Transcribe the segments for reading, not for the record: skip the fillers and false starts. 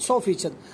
100%।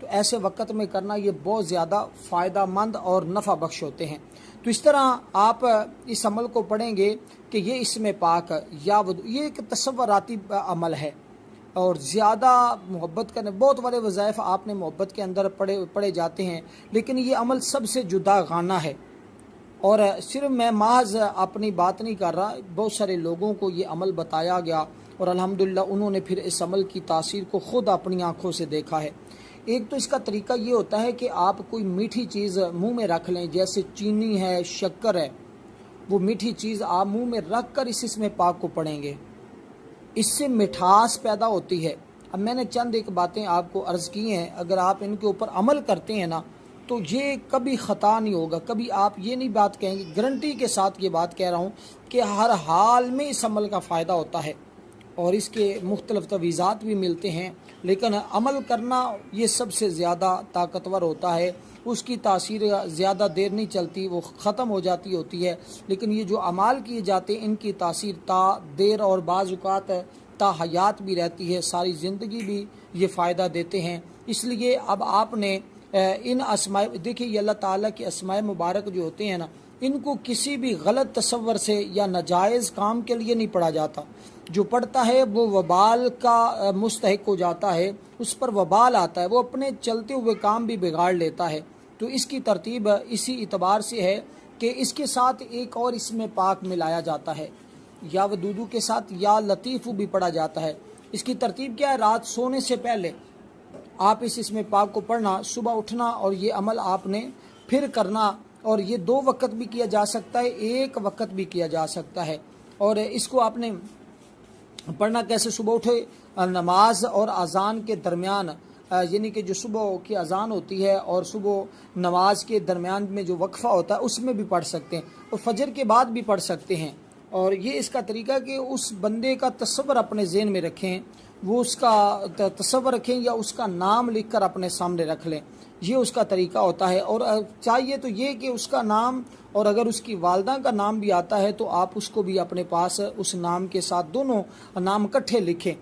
تو ایسے وقت میں کرنا یہ بہت زیادہ فائدہ مند اور نفع بخش ہوتے ہیں۔ تو اس طرح آپ اس عمل کو پڑھیں گے کہ یہ اسم پاک یا یہ ایک تصوراتی عمل ہے، اور زیادہ محبت کرنے بہت بڑے وظائف آپ نے محبت کے اندر پڑھے جاتے ہیں، لیکن یہ عمل سب سے جدا گانا ہے۔ اور صرف میں محض اپنی بات نہیں کر رہا، بہت سارے لوگوں کو یہ عمل بتایا گیا اور الحمدللہ انہوں نے پھر اس عمل کی تاثیر کو خود اپنی آنکھوں سے دیکھا ہے۔ ایک تو اس کا طریقہ یہ ہوتا ہے کہ آپ کوئی میٹھی چیز منہ میں رکھ لیں، جیسے چینی ہے، شکر ہے، وہ میٹھی چیز آپ منہ میں رکھ کر اس اسم پاک کو پڑھیں گے، اس سے مٹھاس پیدا ہوتی ہے۔ اب میں نے چند ایک باتیں آپ کو عرض کی ہیں، اگر آپ ان کے اوپر عمل کرتے ہیں نا تو یہ کبھی خطا نہیں ہوگا، کبھی آپ یہ نہیں بات کہیں گے، گارنٹی کے ساتھ یہ بات کہہ رہا ہوں کہ ہر حال میں اس عمل کا فائدہ ہوتا ہے اور اس کے مختلف تویزات بھی ملتے ہیں، لیکن عمل کرنا یہ سب سے زیادہ طاقتور ہوتا ہے، اس کی تاثیر زیادہ دیر نہیں چلتی، وہ ختم ہو جاتی ہوتی ہے، لیکن یہ جو اعمال کیے جاتے ہیں ان کی تاثیر تا دیر اور بعض اوقات تا حیات بھی رہتی ہے، ساری زندگی بھی یہ فائدہ دیتے ہیں۔ اس لیے اب آپ نے ان اسماء، دیکھیں یہ اللہ تعالیٰ کے اسماء مبارک جو ہوتے ہیں نا، ان کو کسی بھی غلط تصور سے یا ناجائز کام کے لیے نہیں پڑھا جاتا۔ جو پڑھتا ہے وہ وبال کا مستحق ہو جاتا ہے، اس پر وبال آتا ہے، وہ اپنے چلتے ہوئے کام بھی بگاڑ لیتا ہے۔ تو اس کی ترتیب اسی اعتبار سے ہے کہ اس کے ساتھ ایک اور اسم پاک ملایا جاتا ہے، یا ودودو کے ساتھ یا لطیف بھی پڑھا جاتا ہے۔ اس کی ترتیب کیا ہے؟ رات سونے سے پہلے آپ اس اسم پاک کو پڑھنا، صبح اٹھنا اور یہ عمل آپ نے پھر کرنا، اور یہ 2 وقت بھی کیا جا سکتا ہے، 1 وقت بھی کیا جا سکتا ہے۔ اور اس کو آپ نے پڑھنا کیسے؟ صبح اٹھے نماز اور اذان کے درمیان، یعنی کہ جو صبح کی اذان ہوتی ہے اور صبح نماز کے درمیان میں جو وقفہ ہوتا ہے اس میں بھی پڑھ سکتے ہیں، اور فجر کے بعد بھی پڑھ سکتے ہیں۔ اور یہ اس کا طریقہ کہ اس بندے کا تصور اپنے ذہن میں رکھیں، وہ اس کا تصور رکھیں یا اس کا نام لکھ کر اپنے سامنے رکھ لیں، یہ اس کا طریقہ ہوتا ہے۔ اور چاہیے تو یہ کہ اس کا نام، اور اگر اس کی والدہ کا نام بھی آتا ہے تو آپ اس کو بھی اپنے پاس اس نام کے ساتھ دونوں نام اکٹھے لکھیں،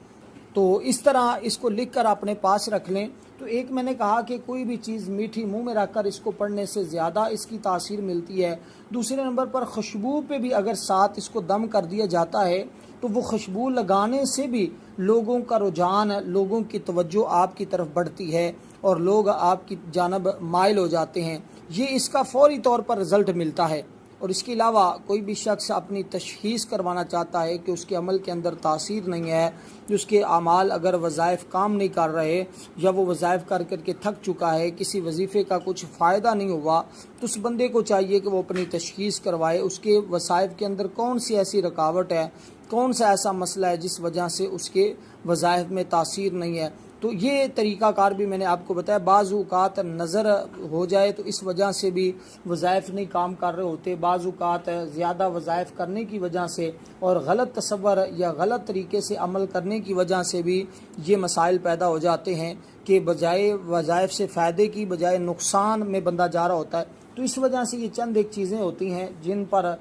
تو اس طرح اس کو لکھ کر اپنے پاس رکھ لیں۔ تو ایک میں نے کہا کہ کوئی بھی چیز میٹھی منہ میں رکھ کر اس کو پڑھنے سے زیادہ اس کی تاثیر ملتی ہے۔ دوسرے نمبر پر خوشبو پہ بھی اگر ساتھ اس کو دم کر دیا جاتا ہے تو وہ خوشبو لگانے سے بھی لوگوں کا رجحان، لوگوں کی توجہ آپ کی طرف بڑھتی ہے اور لوگ آپ کی جانب مائل ہو جاتے ہیں، یہ اس کا فوری طور پر رزلٹ ملتا ہے۔ اور اس کے علاوہ کوئی بھی شخص اپنی تشخیص کروانا چاہتا ہے کہ اس کے عمل کے اندر تاثیر نہیں ہے، اس کے اعمال اگر وظائف کام نہیں کر رہے یا وہ وظائف کر کر کے تھک چکا ہے، کسی وظیفے کا کچھ فائدہ نہیں ہوا، تو اس بندے کو چاہیے کہ وہ اپنی تشخیص کروائے، اس کے وظائف کے اندر کون سی ایسی رکاوٹ ہے، کون سا ایسا مسئلہ ہے جس وجہ سے اس کے وظائف میں تاثیر نہیں ہے۔ تو یہ طریقہ کار بھی میں نے آپ کو بتایا۔ بعض اوقات نظر ہو جائے تو اس وجہ سے بھی وظائف نہیں کام کر رہے ہوتے، بعض اوقات زیادہ وظائف کرنے کی وجہ سے اور غلط تصور یا غلط طریقے سے عمل کرنے کی وجہ سے بھی یہ مسائل پیدا ہو جاتے ہیں کہ بجائے وظائف سے فائدے کی بجائے نقصان میں بندہ جا رہا ہوتا ہے۔ تو اس وجہ سے یہ چند ایک چیزیں ہوتی ہیں جن پر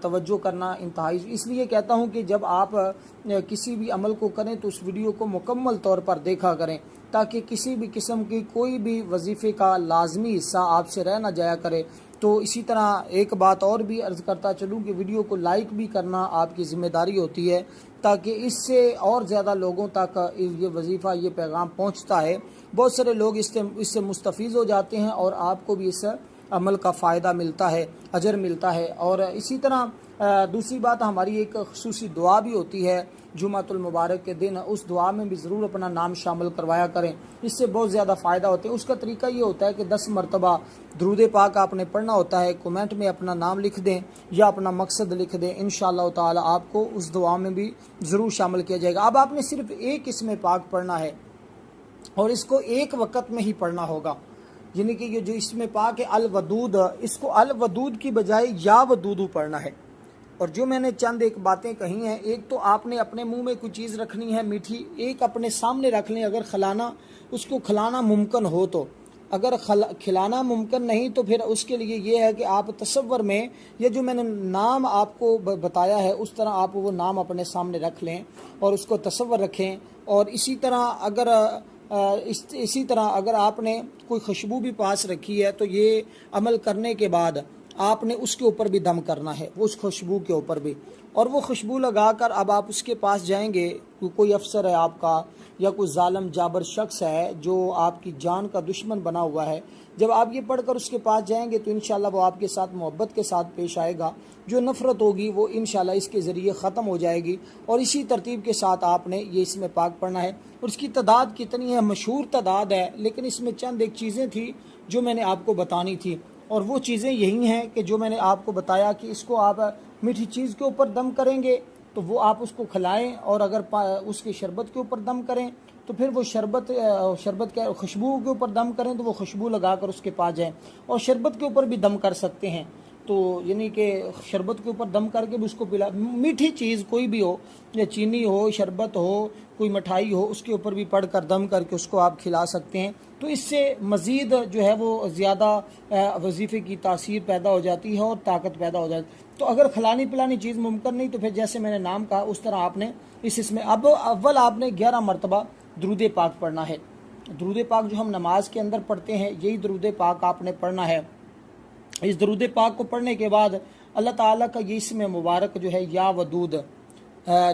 توجہ کرنا انتہائی، اس لیے کہتا ہوں کہ جب آپ کسی بھی عمل کو کریں تو اس ویڈیو کو مکمل طور پر دیکھا کریں، تاکہ کسی بھی قسم کی کوئی بھی وظیفے کا لازمی حصہ آپ سے رہ نہ جایا کرے۔ تو اسی طرح ایک بات اور بھی عرض کرتا چلوں کہ ویڈیو کو لائک بھی کرنا آپ کی ذمہ داری ہوتی ہے، تاکہ اس سے اور زیادہ لوگوں تک یہ وظیفہ، یہ پیغام پہنچتا ہے، بہت سارے لوگ اس سے مستفیض ہو جاتے ہیں اور آپ کو بھی اس عمل کا فائدہ ملتا ہے، اجر ملتا ہے۔ اور اسی طرح دوسری بات، ہماری ایک خصوصی دعا بھی ہوتی ہے جمعۃ المبارک کے دن، اس دعا میں بھی ضرور اپنا نام شامل کروایا کریں، اس سے بہت زیادہ فائدہ ہوتا ہے۔ اس کا طریقہ یہ ہوتا ہے کہ 10 مرتبہ درود پاک آپ نے پڑھنا ہوتا ہے، کمنٹ میں اپنا نام لکھ دیں یا اپنا مقصد لکھ دیں، انشاءاللہ تعالی آپ کو اس دعا میں بھی ضرور شامل کیا جائے گا۔ اب آپ نے صرف ایک اسم پاک پڑھنا ہے اور اس کو 1 وقت میں ہی پڑھنا ہوگا، یعنی کہ یہ جو اسم پاک ہے الودود، اس کو الودود کی بجائے یا ودودو پڑھنا ہے۔ اور جو میں نے چند ایک باتیں کہی ہیں، ایک تو آپ نے اپنے منہ میں کوئی چیز رکھنی ہے میٹھی، ایک اپنے سامنے رکھ لیں، اگر اس کو کھلانا ممکن ہو تو، اگر کھلانا ممکن نہیں تو پھر اس کے لیے یہ ہے کہ آپ تصور میں، یہ جو میں نے نام آپ کو بتایا ہے اس طرح آپ وہ نام اپنے سامنے رکھ لیں اور اس کو تصور رکھیں۔ اور اسی طرح اگر اسی طرح اگر آپ نے کوئی خوشبو بھی پاس رکھی ہے تو یہ عمل کرنے کے بعد آپ نے اس کے اوپر بھی دم کرنا ہے، اس خوشبو کے اوپر بھی، اور وہ خوشبو لگا کر اب آپ اس کے پاس جائیں گے، کوئی افسر ہے آپ کا یا کوئی ظالم جابر شخص ہے جو آپ کی جان کا دشمن بنا ہوا ہے، جب آپ یہ پڑھ کر اس کے پاس جائیں گے تو انشاءاللہ وہ آپ کے ساتھ محبت کے ساتھ پیش آئے گا، جو نفرت ہوگی وہ انشاءاللہ اس کے ذریعے ختم ہو جائے گی، اور اسی ترتیب کے ساتھ آپ نے یہ اس میں پاک پڑھنا ہے۔ اور اس کی تعداد کتنی ہے، مشہور تعداد ہے، لیکن اس میں چند ایک چیزیں تھیں جو میں نے آپ کو بتانی تھی، اور وہ چیزیں یہی ہیں کہ جو میں نے آپ کو بتایا کہ اس کو آپ میٹھی چیز کے اوپر دم کریں گے تو وہ آپ اس کو کھلائیں، اور اگر اس کے شربت کے اوپر دم کریں تو پھر وہ شربت کے خوشبو کے اوپر دم کریں تو وہ خوشبو لگا کر اس کے پاس جائیں، اور شربت کے اوپر بھی دم کر سکتے ہیں، تو یعنی کہ شربت کے اوپر دم کر کے بھی اس کو پلا، میٹھی چیز کوئی بھی ہو، یا چینی ہو، شربت ہو، کوئی مٹھائی ہو، اس کے اوپر بھی پڑھ کر دم کر کے اس کو آپ کھلا سکتے ہیں، تو اس سے مزید جو ہے وہ زیادہ وظیفے کی تاثیر پیدا ہو جاتی ہے اور طاقت پیدا ہو جاتی ہے۔ تو اگر کھلانی پلانی چیز ممکن نہیں تو پھر جیسے میں نے نام کہا اس طرح آپ نے اس میں اب اول آپ نے 11 مرتبہ درود پاک پڑھنا ہے۔ درود پاک جو ہم نماز کے اندر پڑھتے ہیں یہی درود پاک آپ نے پڑھنا ہے۔ اس درود پاک کو پڑھنے کے بعد اللہ تعالیٰ کا یہ اسم مبارک جو ہے یا ودود،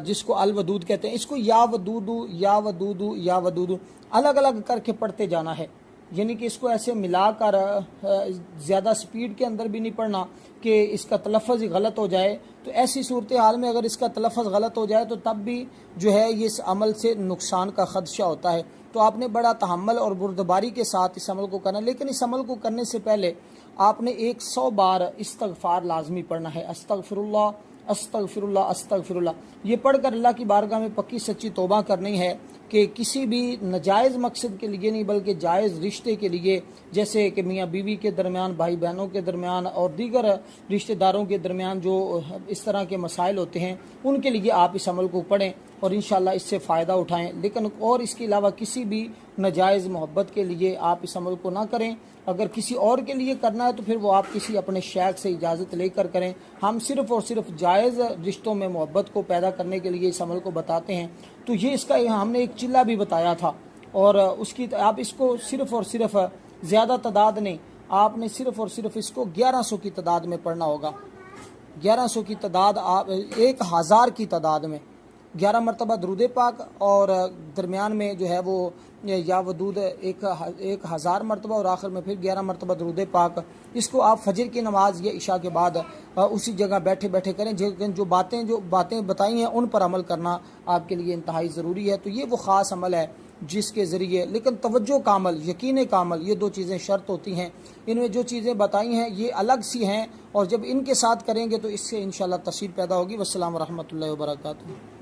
جس کو الودود کہتے ہیں، اس کو یا ودودو یا ودودو یا ودودو الگ الگ کر کے پڑھتے جانا ہے، یعنی کہ اس کو ایسے ملا کر زیادہ سپیڈ کے اندر بھی نہیں پڑھنا کہ اس کا تلفظ ہی غلط ہو جائے، تو ایسی صورتحال میں اگر اس کا تلفظ غلط ہو جائے تو تب بھی جو ہے یہ اس عمل سے نقصان کا خدشہ ہوتا ہے، تو آپ نے بڑا تحمل اور بردباری کے ساتھ اس عمل کو کرنا، لیکن اس عمل کو کرنے سے پہلے آپ نے 100 بار استغفار لازمی پڑھنا ہے، استغفر اللہ استغفر اللہ استغفر اللہ، یہ پڑھ کر اللہ کی بارگاہ میں پکی سچی توبہ کرنی ہے کہ کسی بھی ناجائز مقصد کے لیے نہیں بلکہ جائز رشتے کے لیے، جیسے کہ میاں بیوی کے درمیان، بھائی بہنوں کے درمیان اور دیگر رشتہ داروں کے درمیان جو اس طرح کے مسائل ہوتے ہیں ان کے لیے آپ اس عمل کو پڑھیں اور انشاءاللہ اس سے فائدہ اٹھائیں، لیکن اور اس کے علاوہ کسی بھی ناجائز محبت کے لیے آپ اس عمل کو نہ کریں۔ اگر کسی اور کے لیے کرنا ہے تو پھر وہ آپ کسی اپنے شیخ سے اجازت لے کر کریں، ہم صرف اور صرف جائز رشتوں میں محبت کو پیدا کرنے کے لیے اس عمل کو بتاتے ہیں۔ تو یہ اس کا ہم نے ایک چلہ بھی بتایا تھا، اور اس کی آپ اس کو صرف اور صرف زیادہ تعداد نہیں، آپ نے صرف اور صرف اس کو 1100 کی تعداد میں پڑھنا ہوگا، 1100 کی تعداد، آپ 1000 کی تعداد میں 11 مرتبہ درود پاک، اور درمیان میں جو ہے وہ یا ودود 1000 مرتبہ، اور آخر میں پھر 11 مرتبہ درود پاک۔ اس کو آپ فجر کی نماز یا عشاء کے بعد اسی جگہ بیٹھے بیٹھے کریں، جو باتیں بتائی ہیں ان پر عمل کرنا آپ کے لیے انتہائی ضروری ہے۔ تو یہ وہ خاص عمل ہے جس کے ذریعے، لیکن توجہ کا عمل، یقین کا عمل، یہ دو چیزیں شرط ہوتی ہیں، ان میں جو چیزیں بتائی ہیں یہ الگ سی ہیں، اور جب ان کے ساتھ کریں گے تو اس سے انشاءاللہ تفصیل پیدا ہوگی۔ والسلام ورحمۃ اللہ وبرکاتہ۔